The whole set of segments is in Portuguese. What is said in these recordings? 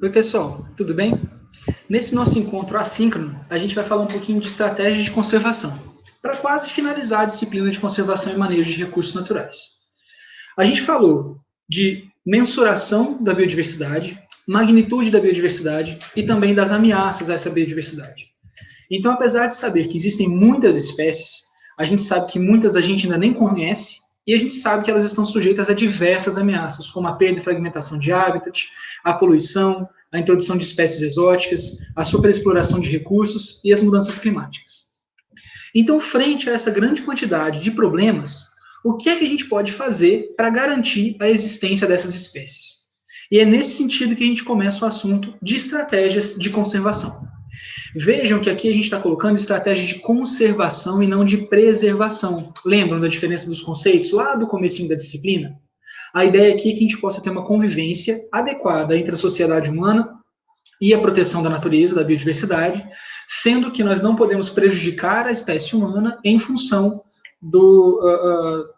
Oi, pessoal, tudo bem? Nesse nosso encontro assíncrono, a gente vai falar um pouquinho de estratégia de conservação, para quase finalizar a disciplina de conservação e manejo de recursos naturais. A gente falou de mensuração da biodiversidade, magnitude da biodiversidade e também das ameaças a essa biodiversidade. Então, apesar de saber que existem muitas espécies, a gente sabe que muitas a gente ainda nem conhece e a gente sabe que elas estão sujeitas a diversas ameaças, como a perda e fragmentação de habitat, a poluição, a introdução de espécies exóticas, a superexploração de recursos e as mudanças climáticas. Então, frente a essa grande quantidade de problemas, o que é que a gente pode fazer para garantir a existência dessas espécies? E é nesse sentido que a gente começa o assunto de estratégias de conservação. Vejam que aqui a gente está colocando estratégia de conservação e não de preservação. Lembram da diferença dos conceitos lá do comecinho da disciplina? A ideia aqui é que a gente possa ter uma convivência adequada entre a sociedade humana e a proteção da natureza, da biodiversidade, sendo que nós não podemos prejudicar a espécie humana em função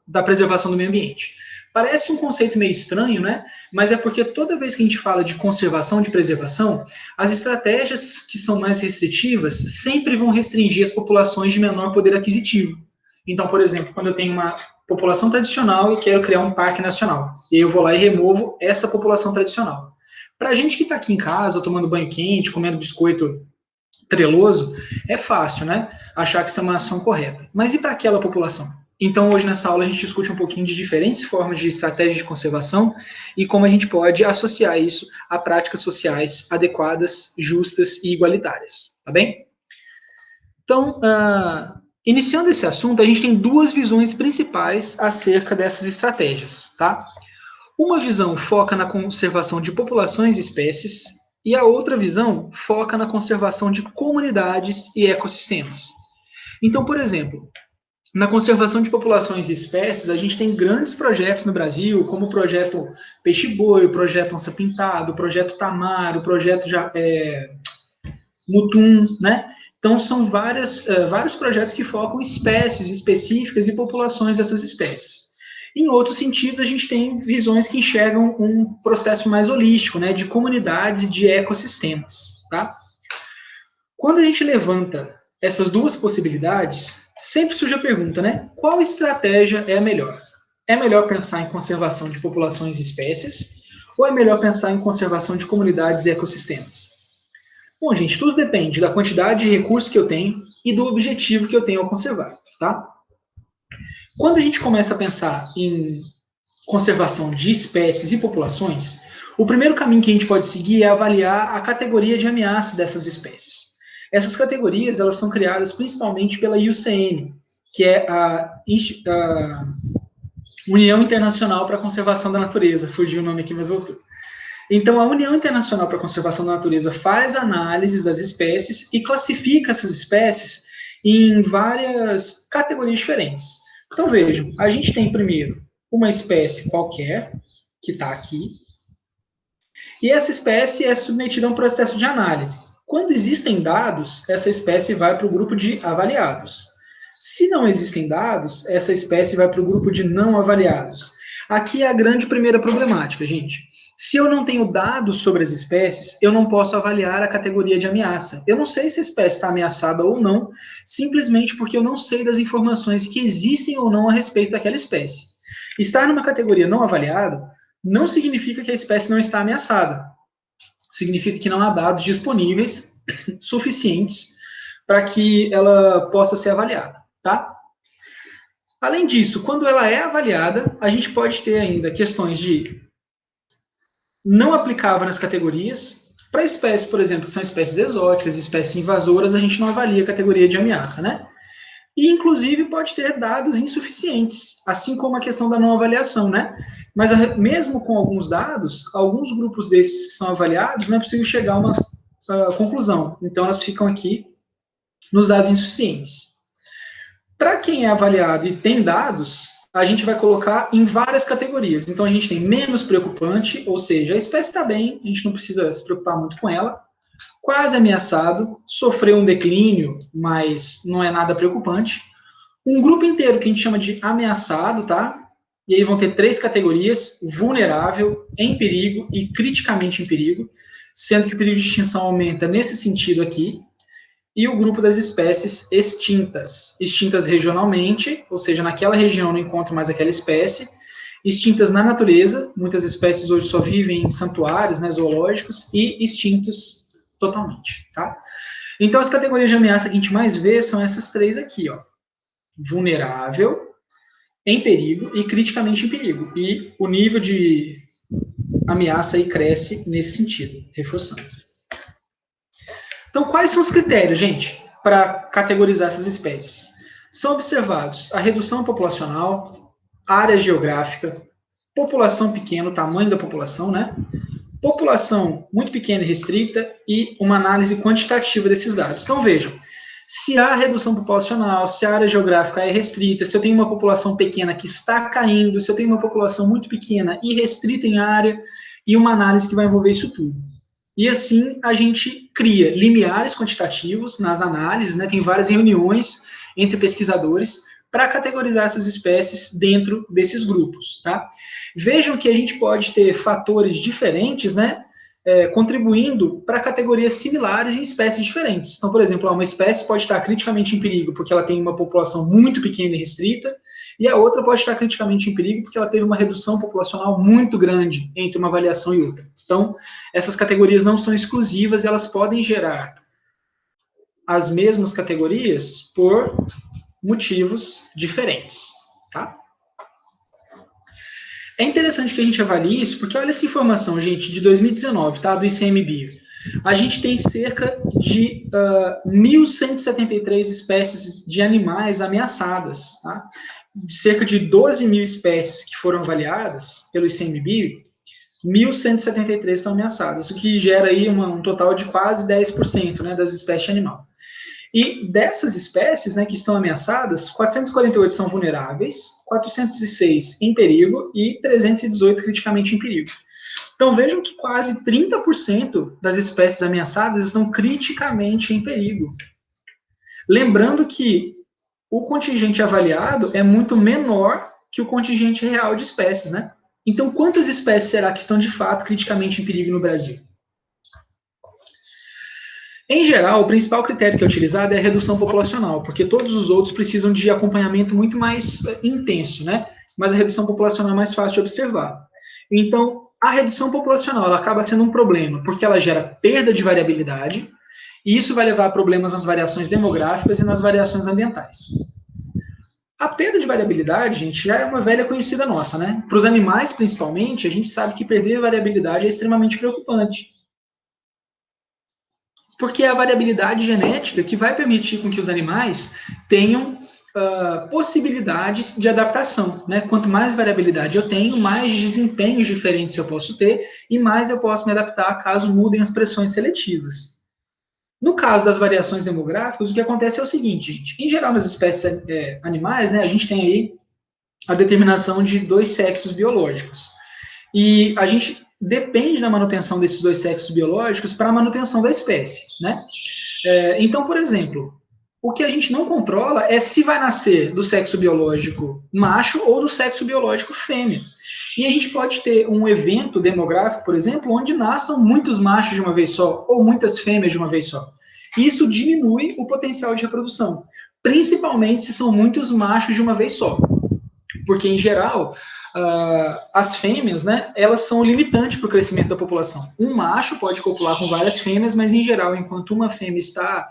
da preservação do meio ambiente. Parece um conceito meio estranho, né? Mas é porque toda vez que a gente fala de conservação, de preservação, as estratégias que são mais restritivas sempre vão restringir as populações de menor poder aquisitivo. Então, por exemplo, quando eu tenho uma população tradicional e quero criar um parque nacional, e eu vou lá e removo essa população tradicional. Para a gente que está aqui em casa, tomando banho quente, comendo biscoito treloso, é fácil, né? Achar que isso é uma ação correta. Mas e para aquela população? Então, hoje nessa aula, a gente discute um pouquinho de diferentes formas de estratégia de conservação e como a gente pode associar isso a práticas sociais adequadas, justas e igualitárias, tá bem? Então, iniciando esse assunto, a gente tem duas visões principais acerca dessas estratégias, tá? Uma visão foca na conservação de populações e espécies, e a outra visão foca na conservação de comunidades e ecossistemas. Então, por exemplo, na conservação de populações e espécies, a gente tem grandes projetos no Brasil, como o projeto Peixe-Boi, o projeto Onça Pintada, o projeto Tamar, o projeto Mutum, né? Então, são vários projetos que focam espécies específicas e populações dessas espécies. Em outros sentidos, a gente tem visões que enxergam um processo mais holístico, né, de comunidades e de ecossistemas, tá? Quando a gente levanta essas duas possibilidades, sempre surge a pergunta, né, qual estratégia é a melhor? É melhor pensar em conservação de populações e espécies, ou é melhor pensar em conservação de comunidades e ecossistemas? Bom, gente, tudo depende da quantidade de recursos que eu tenho e do objetivo que eu tenho ao conservar, tá? Quando a gente começa a pensar em conservação de espécies e populações, o primeiro caminho que a gente pode seguir é avaliar a categoria de ameaça dessas espécies. Essas categorias, elas são criadas principalmente pela IUCN, que é a União Internacional para a Conservação da Natureza. Fugiu o nome aqui, mas voltou. Então, a União Internacional para a Conservação da Natureza faz análises das espécies e classifica essas espécies em várias categorias diferentes. Então, vejam, a gente tem primeiro uma espécie qualquer, que está aqui, e essa espécie é submetida a um processo de análise. Quando existem dados, essa espécie vai para o grupo de avaliados. Se não existem dados, essa espécie vai para o grupo de não avaliados. Aqui é a grande primeira problemática, gente. Se eu não tenho dados sobre as espécies, eu não posso avaliar a categoria de ameaça. Eu não sei se a espécie está ameaçada ou não, simplesmente porque eu não sei das informações que existem ou não a respeito daquela espécie. Estar numa categoria não avaliada não significa que a espécie não está ameaçada. Significa que não há dados disponíveis suficientes para que ela possa ser avaliada, tá? Além disso, quando ela é avaliada, a gente pode ter ainda questões de não aplicável nas categorias. Para espécies, por exemplo, que são espécies exóticas, espécies invasoras, a gente não avalia a categoria de ameaça, né? E, inclusive, pode ter dados insuficientes, assim como a questão da não avaliação, né? Mas, mesmo com alguns dados, alguns grupos desses que são avaliados, não é possível chegar a uma conclusão. Então, elas ficam aqui nos dados insuficientes. Para quem é avaliado e tem dados, a gente vai colocar em várias categorias. Então, a gente tem menos preocupante, ou seja, a espécie está bem, a gente não precisa se preocupar muito com ela. Quase ameaçado, sofreu um declínio, mas não é nada preocupante. Um grupo inteiro que a gente chama de ameaçado, tá? E aí vão ter 3 categorias: vulnerável, em perigo e criticamente em perigo. sendo que o período de extinção aumenta nesse sentido aqui, e o grupo das espécies extintas. Extintas regionalmente, ou seja, naquela região não encontro mais aquela espécie. Extintas na natureza, muitas espécies hoje só vivem em santuários, né, zoológicos, e extintos totalmente, tá? Então, as categorias de ameaça que a gente mais vê são essas três aqui, ó. Vulnerável, em perigo e criticamente em perigo. E o nível de ameaça aí cresce nesse sentido, reforçando. Então, quais são os critérios, gente, para categorizar essas espécies? São observados a redução populacional, área geográfica, população pequena, o tamanho da população, né? População muito pequena e restrita e uma análise quantitativa desses dados. Então, vejam, se há redução populacional, se a área geográfica é restrita, se eu tenho uma população pequena que está caindo, se eu tenho uma população muito pequena e restrita em área, e uma análise que vai envolver isso tudo. E assim a gente cria limiares quantitativos nas análises, né? Tem várias reuniões entre pesquisadores para categorizar essas espécies dentro desses grupos, tá? Vejam que a gente pode ter fatores diferentes, né? Contribuindo para categorias similares em espécies diferentes. Então, por exemplo, uma espécie pode estar criticamente em perigo porque ela tem uma população muito pequena e restrita, e a outra pode estar criticamente em perigo porque ela teve uma redução populacional muito grande entre uma avaliação e outra. Então, essas categorias não são exclusivas, elas podem gerar as mesmas categorias por motivos diferentes, tá? É interessante que a gente avalie isso, porque olha essa informação, gente, de 2019, tá? Do ICMBio. A gente tem cerca de 1.173 espécies de animais ameaçadas, tá? Cerca de 12 mil espécies que foram avaliadas pelo ICMBio, 1.173 estão ameaçadas, o que gera aí um total de quase 10%, né, das espécies de animal. E dessas espécies, né, que estão ameaçadas, 448 são vulneráveis, 406 em perigo e 318 criticamente em perigo. Então vejam que quase 30% das espécies ameaçadas estão criticamente em perigo. Lembrando que o contingente avaliado é muito menor que o contingente real de espécies, né? Então, quantas espécies será que estão de fato criticamente em perigo no Brasil? Em geral, o principal critério que é utilizado é a redução populacional, porque todos os outros precisam de acompanhamento muito mais intenso, né? Mas a redução populacional é mais fácil de observar. Então, a redução populacional ela acaba sendo um problema, porque ela gera perda de variabilidade, e isso vai levar a problemas nas variações demográficas e nas variações ambientais. A perda de variabilidade, gente, já é uma velha conhecida nossa, né? Para os animais, principalmente, a gente sabe que perder variabilidade é extremamente preocupante. Porque é a variabilidade genética que vai permitir com que os animais tenham possibilidades de adaptação, né? Quanto mais variabilidade eu tenho, mais desempenhos diferentes eu posso ter e mais eu posso me adaptar caso mudem as pressões seletivas. No caso das variações demográficas, o que acontece é o seguinte, gente. Em geral, nas espécies animais, né, a gente tem aí a determinação de 2 sexos biológicos. E a gente depende da manutenção desses 2 sexos biológicos para a manutenção da espécie, né? Então, por exemplo, o que a gente não controla é se vai nascer do sexo biológico macho ou do sexo biológico fêmea. E a gente pode ter um evento demográfico, por exemplo, onde nasçam muitos machos de uma vez só, ou muitas fêmeas de uma vez só. Isso diminui o potencial de reprodução, principalmente se são muitos machos de uma vez só. Porque, em geral, as fêmeas, né, elas são o limitante para o crescimento da população. Um macho pode copular com várias fêmeas, mas, em geral, enquanto uma fêmea está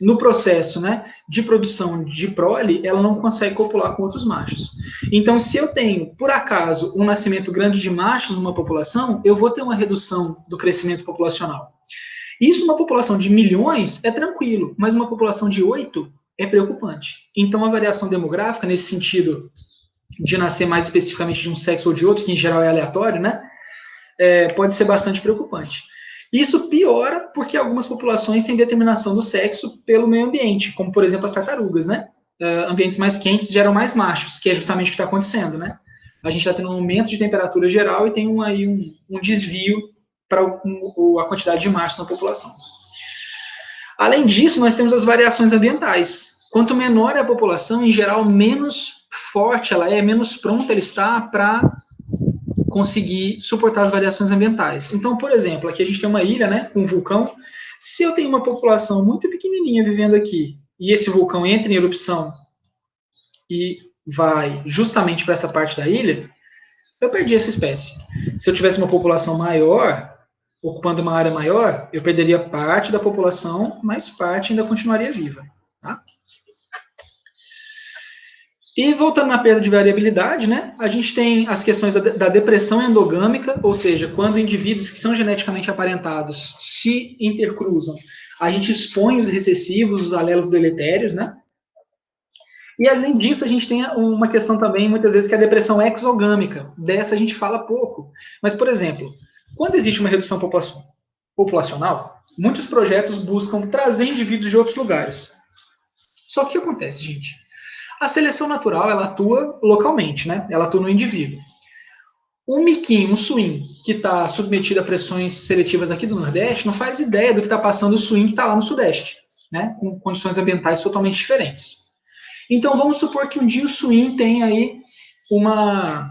no processo, né, de produção de prole, ela não consegue copular com outros machos. Então, se eu tenho, por acaso, um nascimento grande de machos numa população, eu vou ter uma redução do crescimento populacional. Isso, uma população de milhões, é tranquilo, mas uma população de 8 é preocupante. Então, a variação demográfica, nesse sentido de nascer mais especificamente de um sexo ou de outro, que em geral é aleatório, né, pode ser bastante preocupante. Isso piora porque algumas populações têm determinação do sexo pelo meio ambiente, como, por exemplo, as tartarugas, né? Ambientes mais quentes geram mais machos, que é justamente o que está acontecendo, né? A gente está tendo um aumento de temperatura geral e tem um desvio para a quantidade de machos na população. Além disso, nós temos as variações ambientais. Quanto menor é a população, em geral, menos forte ela é, menos pronta ela está para conseguir suportar as variações ambientais. Então, por exemplo, aqui a gente tem uma ilha, né, com um vulcão. Se eu tenho uma população muito pequenininha vivendo aqui, e esse vulcão entra em erupção e vai justamente para essa parte da ilha, eu perdi essa espécie. Se eu tivesse uma população maior, ocupando uma área maior, eu perderia parte da população, mas parte ainda continuaria viva. Tá? E voltando na perda de variabilidade, né, a gente tem as questões da depressão endogâmica, ou seja, quando indivíduos que são geneticamente aparentados se intercruzam, a gente expõe os recessivos, os alelos deletérios, né? E além disso, a gente tem uma questão também, muitas vezes, que é a depressão exogâmica. Dessa a gente fala pouco. Mas, por exemplo, quando existe uma redução populacional, muitos projetos buscam trazer indivíduos de outros lugares. Só que o que acontece, gente? A seleção natural, ela atua localmente, né? Ela atua no indivíduo. Um miquinho, um suim, que está submetido a pressões seletivas aqui do Nordeste, não faz ideia do que está passando o suim que está lá no Sudeste, né? Com condições ambientais totalmente diferentes. Então, vamos supor que um dia o suim tem aí uma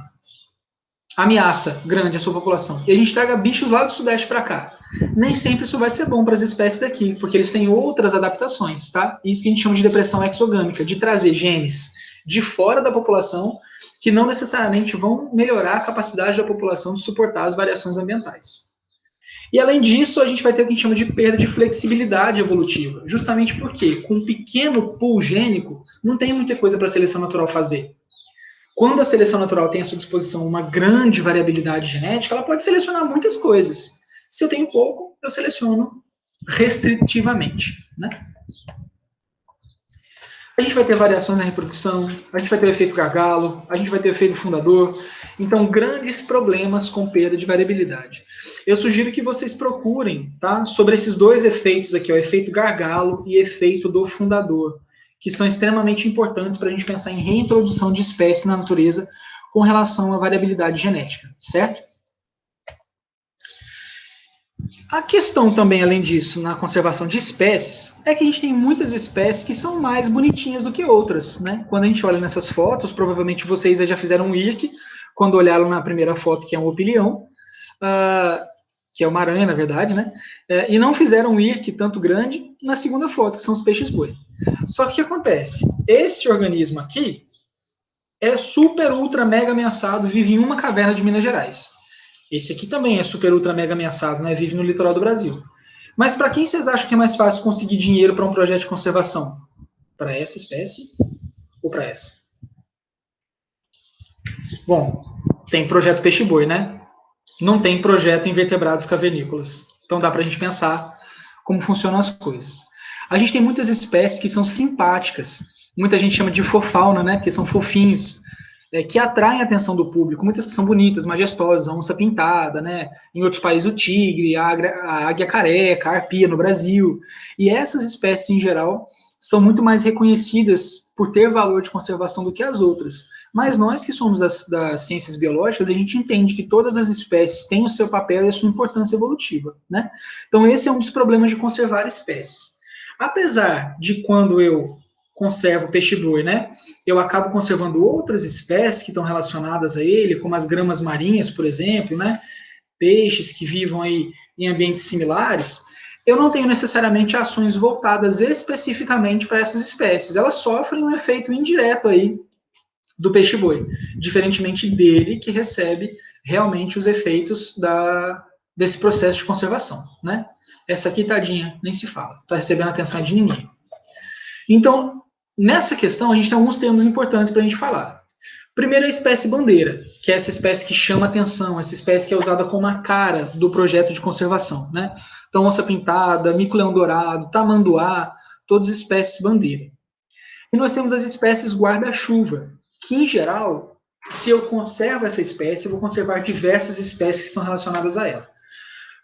ameaça grande à sua população. E a gente traga bichos lá do Sudeste para cá. Nem sempre isso vai ser bom para as espécies daqui, porque eles têm outras adaptações, tá? Isso que a gente chama de depressão exogâmica, de trazer genes de fora da população que não necessariamente vão melhorar a capacidade da população de suportar as variações ambientais. E além disso, a gente vai ter o que a gente chama de perda de flexibilidade evolutiva, justamente porque com um pequeno pool gênico não tem muita coisa para a seleção natural fazer. Quando a seleção natural tem à sua disposição uma grande variabilidade genética, ela pode selecionar muitas coisas. Se eu tenho pouco, eu seleciono restritivamente, né? A gente vai ter variações na reprodução, a gente vai ter o efeito gargalo, a gente vai ter o efeito fundador. Então, grandes problemas com perda de variabilidade. Eu sugiro que vocês procurem, tá, sobre esses dois efeitos aqui, o efeito gargalo e efeito do fundador, que são extremamente importantes para a gente pensar em reintrodução de espécies na natureza com relação à variabilidade genética, certo? A questão também, além disso, na conservação de espécies, é que a gente tem muitas espécies que são mais bonitinhas do que outras, né? Quando a gente olha nessas fotos, provavelmente vocês já fizeram um IRC, quando olharam na primeira foto, que é um opilião, que é uma aranha, na verdade, né? E não fizeram um IRC tanto grande na segunda foto, que são os peixes-boi. Só que o que acontece? Esse organismo aqui é super, ultra, mega ameaçado, vive em uma caverna de Minas Gerais. Esse aqui também é super, ultra, mega ameaçado, né? Vive no litoral do Brasil. Mas para quem vocês acham que é mais fácil conseguir dinheiro para um projeto de conservação? Para essa espécie ou para essa? Bom, tem projeto peixe-boi, né? Não tem projeto invertebrados cavernícolas. Então dá para a gente pensar como funcionam as coisas. A gente tem muitas espécies que são simpáticas. Muita gente chama de fofauna, né? Porque são fofinhos. Que atraem a atenção do público, muitas que são bonitas, majestosas, a onça pintada, né? Em outros países o tigre, a águia careca, a arpia no Brasil. E essas espécies, em geral, são muito mais reconhecidas por ter valor de conservação do que as outras. Mas nós que somos das ciências biológicas, a gente entende que todas as espécies têm o seu papel e a sua importância evolutiva, né? Então esse é um dos problemas de conservar espécies. Apesar de quando eu conservo peixe-boi, né? Eu acabo conservando outras espécies que estão relacionadas a ele, como as gramas marinhas, por exemplo, né? Peixes que vivam aí em ambientes similares. Eu não tenho necessariamente ações voltadas especificamente para essas espécies. Elas sofrem um efeito indireto aí do peixe-boi, diferentemente dele, que recebe realmente os efeitos desse processo de conservação, né? Essa aqui, tadinha, nem se fala, está recebendo atenção de ninguém. Então, nessa questão, a gente tem alguns termos importantes para a gente falar. Primeiro, a espécie bandeira, que é essa espécie que chama atenção, essa espécie que é usada como a cara do projeto de conservação, né? Então, onça pintada, mico-leão dourado, tamanduá, todas espécies bandeira. E nós temos as espécies guarda-chuva, que, em geral, se eu conservo essa espécie, eu vou conservar diversas espécies que estão relacionadas a ela.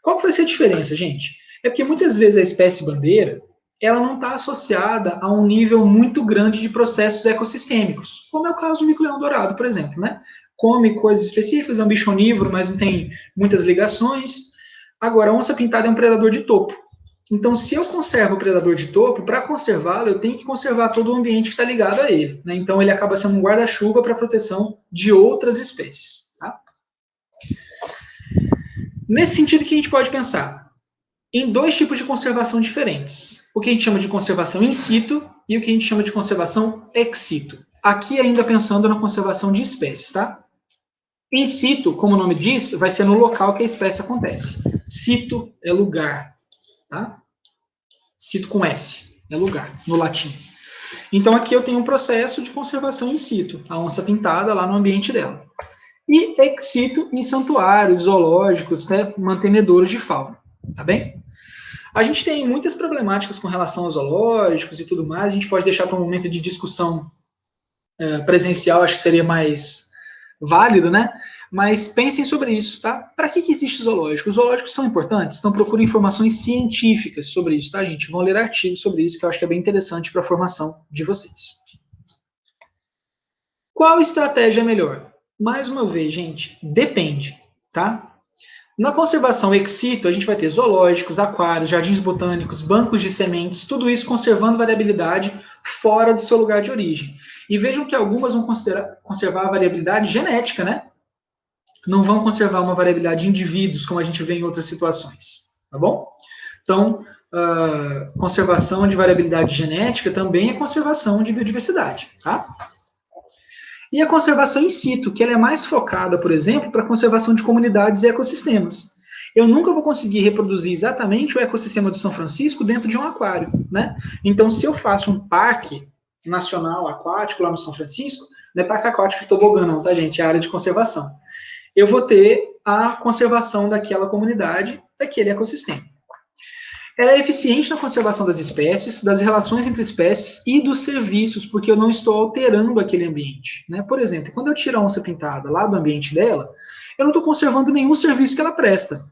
Qual que vai ser a diferença, gente? É porque muitas vezes a espécie bandeira, ela não está associada a um nível muito grande de processos ecossistêmicos, como é o caso do mico-leão dourado, por exemplo, né? Come coisas específicas, é um bicho onívoro, mas não tem muitas ligações. Agora, a onça pintada é um predador de topo. Então, se eu conservo o predador de topo, para conservá-lo, eu tenho que conservar todo o ambiente que está ligado a ele, né? Então, ele acaba sendo um guarda-chuva para a proteção de outras espécies, tá? Nesse sentido, que a gente pode pensar em dois tipos de conservação diferentes. O que a gente chama de conservação in situ e o que a gente chama de conservação ex situ. Aqui ainda pensando na conservação de espécies, tá? In situ, como o nome diz, vai ser no local que a espécie acontece. Situ é lugar, tá? Situ com S, é lugar, no latim. Então aqui eu tenho um processo de conservação in situ, a onça pintada lá no ambiente dela. E ex situ em santuários, zoológicos, né, mantenedouros de fauna, tá bem? A gente tem muitas problemáticas com relação aos zoológicos e tudo mais, a gente pode deixar para um momento de discussão presencial, acho que seria mais válido, né? Mas pensem sobre isso, tá? Para que existe o zoológico? Os zoológicos são importantes, então procurem informações científicas sobre isso, tá, gente? Vão ler artigos sobre isso, que eu acho que é bem interessante para a formação de vocês. Qual estratégia é melhor? Mais uma vez, gente, depende, tá? Na conservação ex situ, a gente vai ter zoológicos, aquários, jardins botânicos, bancos de sementes, tudo isso conservando variabilidade fora do seu lugar de origem. E vejam que algumas vão conservar a variabilidade genética, né? Não vão conservar uma variabilidade de indivíduos, como a gente vê em outras situações, tá bom? Então, conservação de variabilidade genética também é conservação de biodiversidade, tá? E a conservação in situ, que ela é mais focada, por exemplo, para a conservação de comunidades e ecossistemas. Eu nunca vou conseguir reproduzir exatamente o ecossistema do São Francisco dentro de um aquário, né? Então, se eu faço um parque nacional aquático lá no São Francisco, não é parque aquático de tobogã não, tá, gente? É área de conservação. Eu vou ter a conservação daquela comunidade, daquele ecossistema. Ela é eficiente na conservação das espécies, das relações entre espécies e dos serviços, porque eu não estou alterando aquele ambiente, né? Por exemplo, quando eu tiro a onça pintada lá do ambiente dela, eu não estou conservando nenhum serviço que ela presta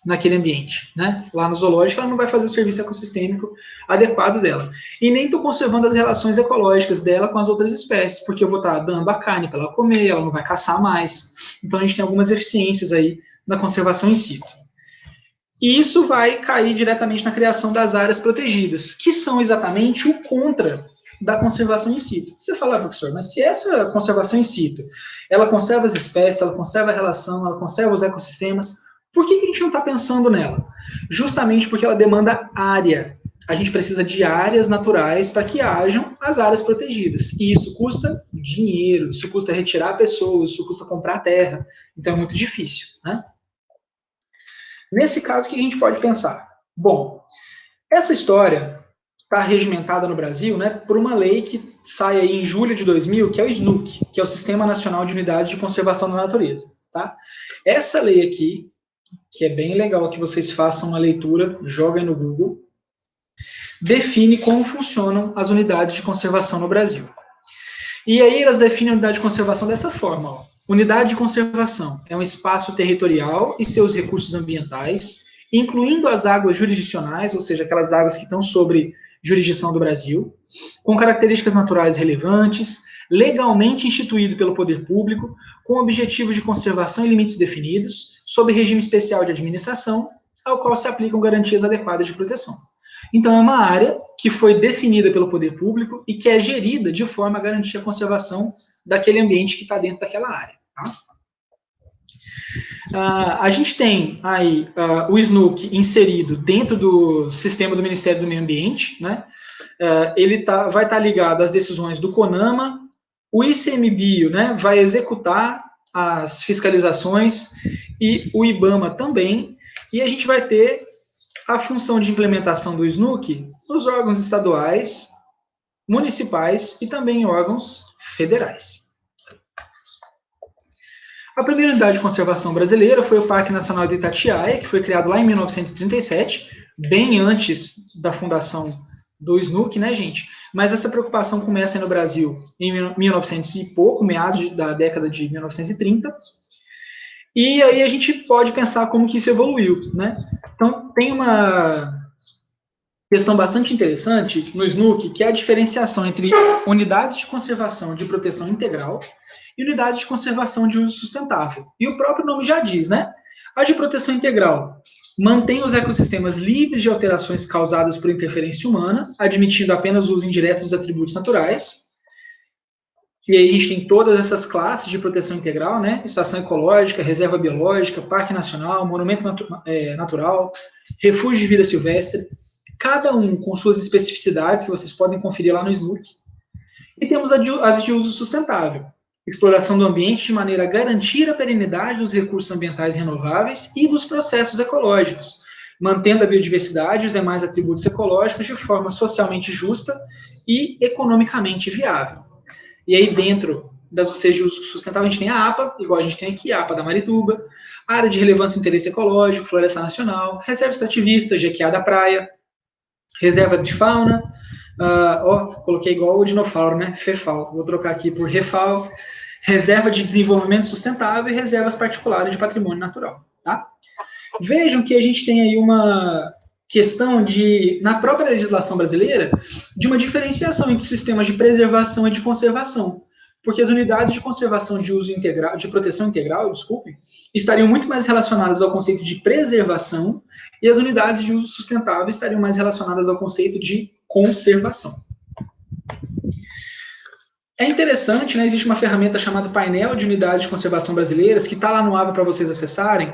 naquele ambiente, né? Lá no zoológico ela não vai fazer o serviço ecossistêmico adequado dela. E nem estou conservando as relações ecológicas dela com as outras espécies, porque eu vou estar dando a carne para ela comer, ela não vai caçar mais. Então a gente tem algumas eficiências aí na conservação in situ. E isso vai cair diretamente na criação das áreas protegidas, que são exatamente o contra da conservação in situ. Você fala, professor, mas se essa conservação in situ, ela conserva as espécies, ela conserva a relação, ela conserva os ecossistemas, por que a gente não está pensando nela? Justamente porque ela demanda área. A gente precisa de áreas naturais para que hajam as áreas protegidas. E isso custa dinheiro, isso custa retirar pessoas, isso custa comprar terra. Então é muito difícil, né? Nesse caso, o que a gente pode pensar? Bom, essa história está regimentada no Brasil, né, por uma lei que sai aí em julho de 2000, que é o SNUC, que é o Sistema Nacional de Unidades de Conservação da Natureza. Tá? Essa lei aqui, que é bem legal que vocês façam uma leitura, joguem no Google, define como funcionam as unidades de conservação no Brasil. E aí elas definem a unidade de conservação dessa forma, ó. Unidade de conservação é um espaço territorial e seus recursos ambientais, incluindo as águas jurisdicionais, ou seja, aquelas águas que estão sobre jurisdição do Brasil, com características naturais relevantes, legalmente instituído pelo poder público, com objetivos de conservação e limites definidos, sob regime especial de administração, ao qual se aplicam garantias adequadas de proteção. Então, é uma área que foi definida pelo poder público e que é gerida de forma a garantir a conservação daquele ambiente que está dentro daquela área. Tá? A gente tem aí o SNUC inserido dentro do sistema do Ministério do Meio Ambiente, né? Ele vai estar ligado às decisões do CONAMA, o ICMBio, né, vai executar as fiscalizações e o IBAMA também, e a gente vai ter a função de implementação do SNUC nos órgãos estaduais, municipais e também em órgãos federais. A primeira unidade de conservação brasileira foi o Parque Nacional de Itatiaia, que foi criado lá em 1937, bem antes da fundação do SNUC, né, gente? Mas essa preocupação começa no Brasil em 1900 e pouco, meados da década de 1930, e aí a gente pode pensar como que isso evoluiu, né? Então, tem uma questão bastante interessante no SNUC, que é a diferenciação entre unidades de conservação de proteção integral e unidades de conservação de uso sustentável. E o próprio nome já diz, né? A de proteção integral mantém os ecossistemas livres de alterações causadas por interferência humana, admitindo apenas o uso indireto dos atributos naturais. E aí a gente tem todas essas classes de proteção integral, né? Estação ecológica, reserva biológica, parque nacional, monumento natural, refúgio de vida silvestre, cada um com suas especificidades que vocês podem conferir lá no SNUC. E temos as de uso sustentável, exploração do ambiente de maneira a garantir a perenidade dos recursos ambientais renováveis e dos processos ecológicos, mantendo a biodiversidade e os demais atributos ecológicos de forma socialmente justa e economicamente viável. E aí, dentro das UCs de uso sustentável, a gente tem a APA, igual a gente tem aqui, a APA da Marituba, área de relevância e interesse ecológico, Floresta Nacional, reserva extrativista, Jequiá da Praia, reserva de fauna, coloquei igual o dinofauro, né? FEFAL, vou trocar aqui por REFAL, reserva de desenvolvimento sustentável e reservas particulares de patrimônio natural, tá? Vejam que a gente tem aí uma questão de, na própria legislação brasileira, de uma diferenciação entre sistemas de preservação e de conservação, porque as unidades de conservação de uso integral, de proteção integral, desculpe, estariam muito mais relacionadas ao conceito de preservação e as unidades de uso sustentável estariam mais relacionadas ao conceito de conservação. É interessante, né, existe uma ferramenta chamada Painel de Unidades de Conservação Brasileiras, que está lá no ABA para vocês acessarem,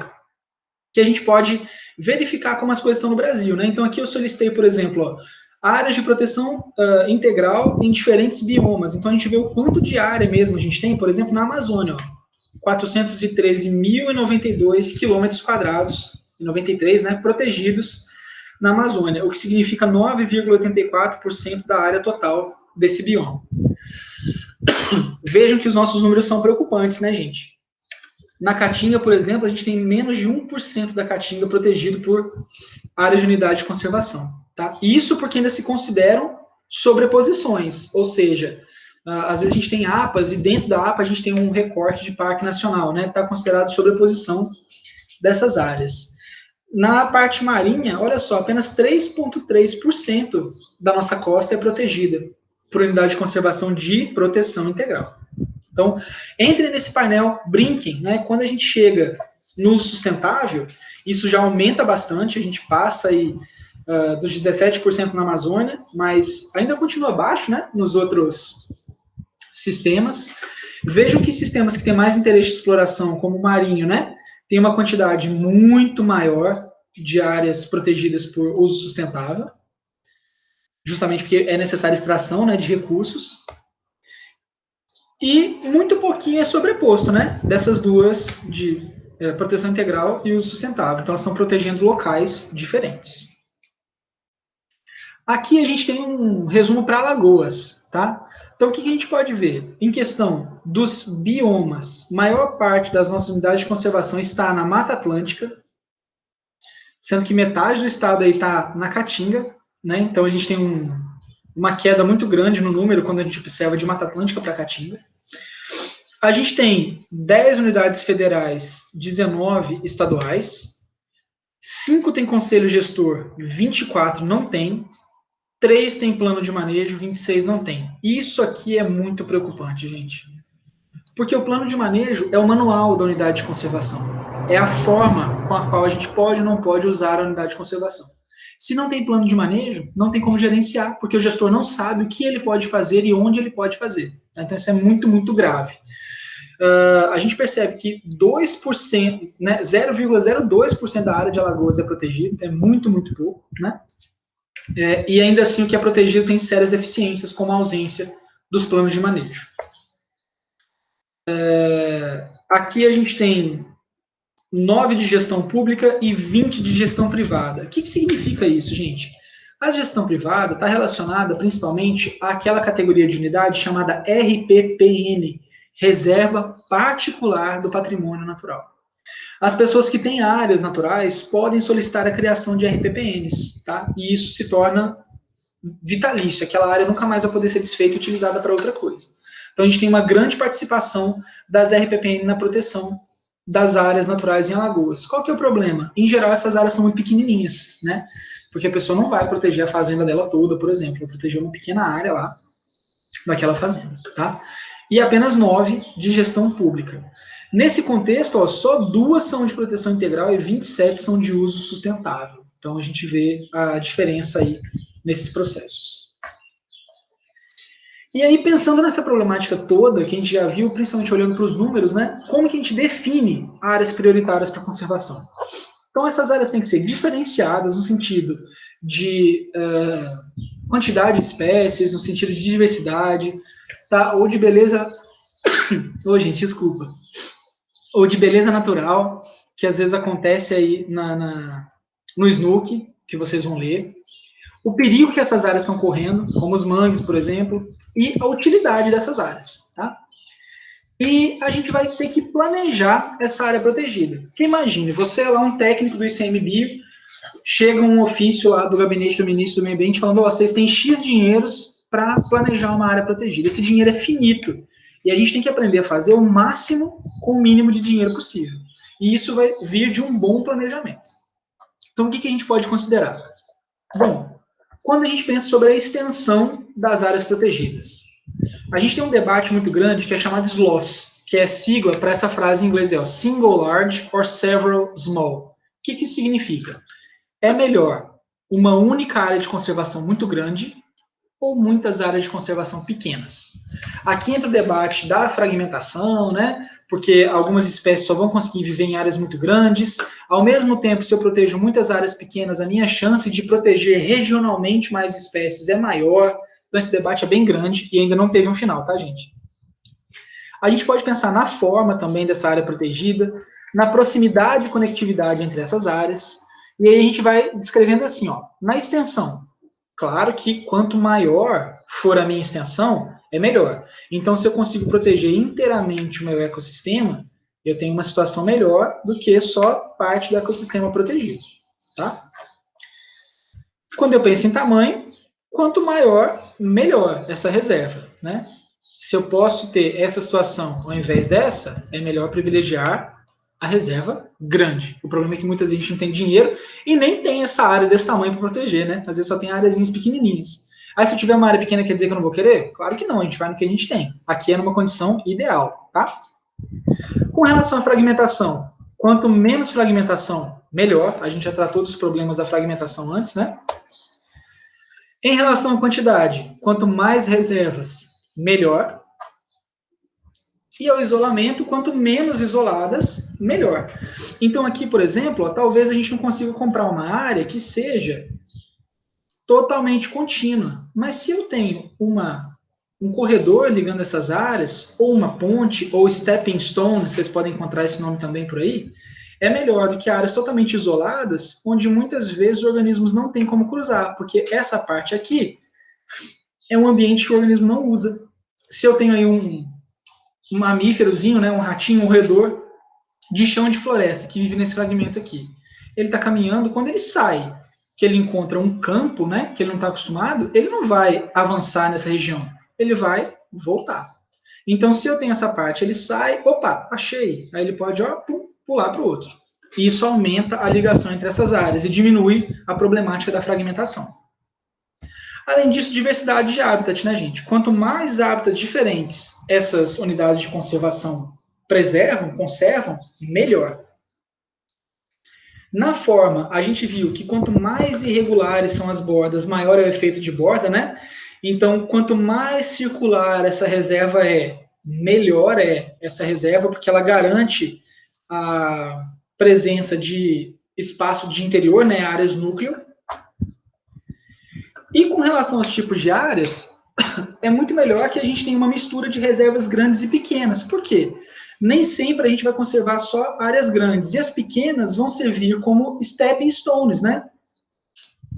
que a gente pode verificar como as coisas estão no Brasil, né? Então, aqui eu solicitei, por exemplo, ó, áreas de proteção integral em diferentes biomas. Então, a gente vê o quanto de área mesmo a gente tem, por exemplo, na Amazônia, 413.092 quilômetros quadrados, 93, né, protegidos na Amazônia, o que significa 9,84% da área total desse bioma. Vejam que os nossos números são preocupantes, né, gente? Na Caatinga, por exemplo, a gente tem menos de 1% da Caatinga protegido por área de unidade de conservação. Tá? Isso porque ainda se consideram sobreposições, ou seja, às vezes a gente tem APAs e dentro da APA a gente tem um recorte de parque nacional, né? Está considerado sobreposição dessas áreas. Na parte marinha, olha só, apenas 3,3% da nossa costa é protegida por unidade de conservação de proteção integral. Então, entre nesse painel, brinquem, né? Quando a gente chega no sustentável, isso já aumenta bastante, a gente passa aí dos 17% na Amazônia, mas ainda continua baixo, né? Nos outros sistemas. Vejam que sistemas que têm mais interesse de exploração, como o marinho, né? Tem uma quantidade muito maior de áreas protegidas por uso sustentável, justamente porque é necessária extração, né, de recursos. E muito pouquinho é sobreposto, né? Dessas duas, de proteção integral e uso sustentável. Então, elas estão protegendo locais diferentes. Aqui a gente tem um resumo para Alagoas, tá? Então, o que a gente pode ver? Em questão dos biomas, maior parte das nossas unidades de conservação está na Mata Atlântica, sendo que metade do estado aí está na Caatinga, né? Então, a gente tem uma queda muito grande no número quando a gente observa de Mata Atlântica para Caatinga. A gente tem 10 unidades federais, 19 estaduais, 5 tem conselho gestor, 24 não tem, 3 tem plano de manejo, 26 não tem. Isso aqui é muito preocupante, gente. Porque o plano de manejo é o manual da unidade de conservação. É a forma com a qual a gente pode ou não pode usar a unidade de conservação. Se não tem plano de manejo, não tem como gerenciar, porque o gestor não sabe o que ele pode fazer e onde ele pode fazer. Então, isso é muito, muito grave. A gente percebe que 2%, né, 0,02% da área de Alagoas é protegida, então é muito, muito pouco, né? E ainda assim o que é protegido tem sérias deficiências, como a ausência dos planos de manejo. Aqui a gente tem 9 de gestão pública e 20 de gestão privada. O que significa isso, gente? A gestão privada está relacionada principalmente àquela categoria de unidade chamada RPPN, Reserva Particular do Patrimônio Natural. As pessoas que têm áreas naturais podem solicitar a criação de RPPNs, tá? E isso se torna vitalício, aquela área nunca mais vai poder ser desfeita e utilizada para outra coisa. Então a gente tem uma grande participação das RPPN na proteção das áreas naturais em Alagoas. Qual que é o problema? Em geral, essas áreas são muito pequenininhas, né? Porque a pessoa não vai proteger a fazenda dela toda, por exemplo, vai proteger uma pequena área lá daquela fazenda, tá? E apenas 9 de gestão pública. Nesse contexto, ó, só 2 são de proteção integral e 27 são de uso sustentável. Então, a gente vê a diferença aí nesses processos. E aí, pensando nessa problemática toda, que a gente já viu, principalmente olhando para os números, né? Como que a gente define áreas prioritárias para conservação? Então, essas áreas têm que ser diferenciadas no sentido de quantidade de espécies, no sentido de diversidade, tá? Ou de beleza... Ô, gente, desculpa. Ou de beleza natural, que às vezes acontece aí no Snook, que vocês vão ler. O perigo que essas áreas estão correndo, como os mangues, por exemplo, e a utilidade dessas áreas, tá? E a gente vai ter que planejar essa área protegida. Porque imagine, você é lá um técnico do ICMBio, chega um ofício lá do gabinete do ministro do meio ambiente falando, vocês têm X dinheiros para planejar uma área protegida. Esse dinheiro é finito. E a gente tem que aprender a fazer o máximo com o mínimo de dinheiro possível. E isso vai vir de um bom planejamento. Então, o que a gente pode considerar? Bom, quando a gente pensa sobre a extensão das áreas protegidas, a gente tem um debate muito grande que é chamado SLOSS, que é sigla para essa frase em inglês, é Single Large or Several Small. O que isso significa? É melhor uma única área de conservação muito grande ou muitas áreas de conservação pequenas? Aqui entra o debate da fragmentação, né? Porque algumas espécies só vão conseguir viver em áreas muito grandes. Ao mesmo tempo, se eu protejo muitas áreas pequenas, a minha chance de proteger regionalmente mais espécies é maior. Então, esse debate é bem grande e ainda não teve um final, tá, gente? A gente pode pensar na forma também dessa área protegida, na proximidade e conectividade entre essas áreas. E aí a gente vai descrevendo assim, ó, na extensão. Claro que quanto maior for a minha extensão, é melhor. Então, se eu consigo proteger inteiramente o meu ecossistema, eu tenho uma situação melhor do que só parte do ecossistema protegido, tá? Quando eu penso em tamanho, quanto maior, melhor essa reserva, né? Se eu posso ter essa situação ao invés dessa, é melhor privilegiar a reserva grande. O problema é que muita gente não tem dinheiro e nem tem essa área desse tamanho para proteger, né? Às vezes só tem áreas pequenininhas. Aí se eu tiver uma área pequena, quer dizer que eu não vou querer? Claro que não, a gente vai no que a gente tem. Aqui é numa condição ideal, tá? Com relação à fragmentação, quanto menos fragmentação, melhor. A gente já tratou dos problemas da fragmentação antes, né? Em relação à quantidade, quanto mais reservas, melhor. E ao isolamento, quanto menos isoladas, melhor. Então aqui, por exemplo, talvez a gente não consiga comprar uma área que seja totalmente contínua. Mas se eu tenho um corredor ligando essas áreas, ou uma ponte, ou stepping stone, vocês podem encontrar esse nome também por aí, é melhor do que áreas totalmente isoladas, onde muitas vezes os organismos não têm como cruzar, porque essa parte aqui é um ambiente que o organismo não usa. Se eu tenho aí um mamíferozinho, né, um ratinho, um roedor de chão de floresta que vive nesse fragmento aqui, ele está caminhando, quando ele sai, que ele encontra um campo, né, que ele não está acostumado, ele não vai avançar nessa região, ele vai voltar. Então, se eu tenho essa parte, ele sai, opa, achei, aí ele pode pular para o outro. E isso aumenta a ligação entre essas áreas e diminui a problemática da fragmentação. Além disso, diversidade de habitat, né, gente? Quanto mais habitats diferentes essas unidades de conservação preservam, conservam, melhor. Na forma, a gente viu que quanto mais irregulares são as bordas, maior é o efeito de borda, né? Então, quanto mais circular essa reserva é, melhor é essa reserva, porque ela garante a presença de espaço de interior, né, áreas núcleo. E com relação aos tipos de áreas, é muito melhor que a gente tenha uma mistura de reservas grandes e pequenas. Por quê? Nem sempre a gente vai conservar só áreas grandes, e as pequenas vão servir como stepping stones, né?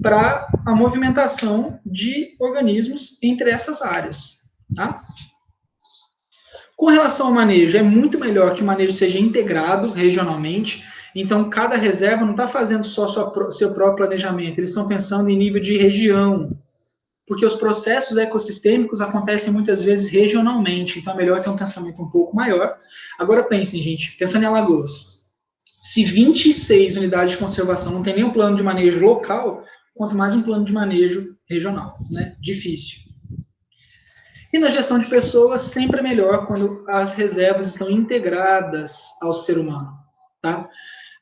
Para a movimentação de organismos entre essas áreas. Tá? Com relação ao manejo, é muito melhor que o manejo seja integrado regionalmente. Então, cada reserva não está fazendo só seu próprio planejamento, eles estão pensando em nível de região, porque os processos ecossistêmicos acontecem muitas vezes regionalmente, então é melhor ter um pensamento um pouco maior. Agora pensem, gente, pensando em Alagoas, se 26 unidades de conservação não tem nenhum plano de manejo local, quanto mais um plano de manejo regional, né? Difícil. E na gestão de pessoas, sempre é melhor quando as reservas estão integradas ao ser humano, tá?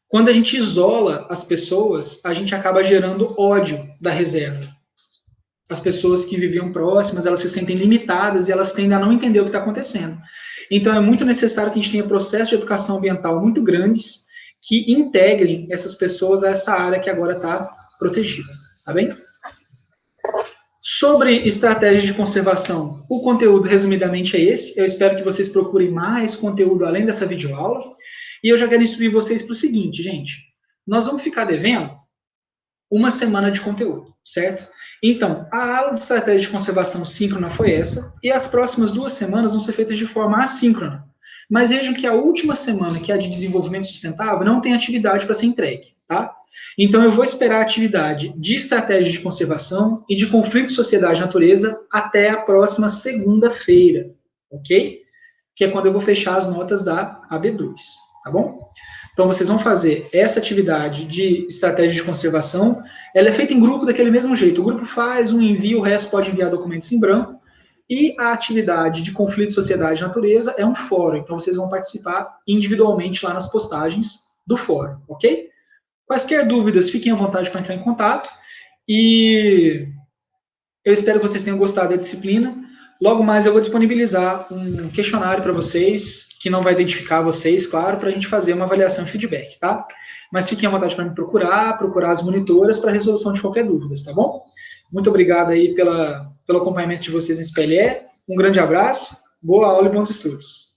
Quando a gente isola as pessoas, a gente acaba gerando ódio da reserva. as pessoas que viviam próximas, elas se sentem limitadas e elas tendem a não entender o que está acontecendo. Então, é muito necessário que a gente tenha processos de educação ambiental muito grandes que integrem essas pessoas a essa área que agora está protegida, tá bem? Sobre estratégias de conservação, o conteúdo resumidamente é esse. Eu espero que vocês procurem mais conteúdo além dessa videoaula. E eu já quero instruir vocês para o seguinte, gente. Nós vamos ficar devendo uma semana de conteúdo, certo? Então, a aula de estratégia de conservação síncrona foi essa, e as próximas 2 semanas vão ser feitas de forma assíncrona. Mas vejam que a última semana, que é a de desenvolvimento sustentável, não tem atividade para ser entregue, tá? Então, eu vou esperar a atividade de estratégia de conservação e de conflito sociedade-natureza até a próxima segunda-feira, ok? Que é quando eu vou fechar as notas da AB2, tá bom? Então, vocês vão fazer essa atividade de estratégia de conservação. Ela é feita em grupo daquele mesmo jeito. O grupo faz, um envia, o resto pode enviar documentos em branco. E a atividade de conflito sociedade-natureza é um fórum. Então, vocês vão participar individualmente lá nas postagens do fórum, ok? Quaisquer dúvidas, fiquem à vontade para entrar em contato. E eu espero que vocês tenham gostado da disciplina. Logo mais eu vou disponibilizar um questionário para vocês, que não vai identificar vocês, claro, para a gente fazer uma avaliação e feedback, tá? Mas fiquem à vontade para me procurar as monitoras para resolução de qualquer dúvida, tá bom? Muito obrigado aí pelo acompanhamento de vocês nesse PLE. Um grande abraço, boa aula e bons estudos.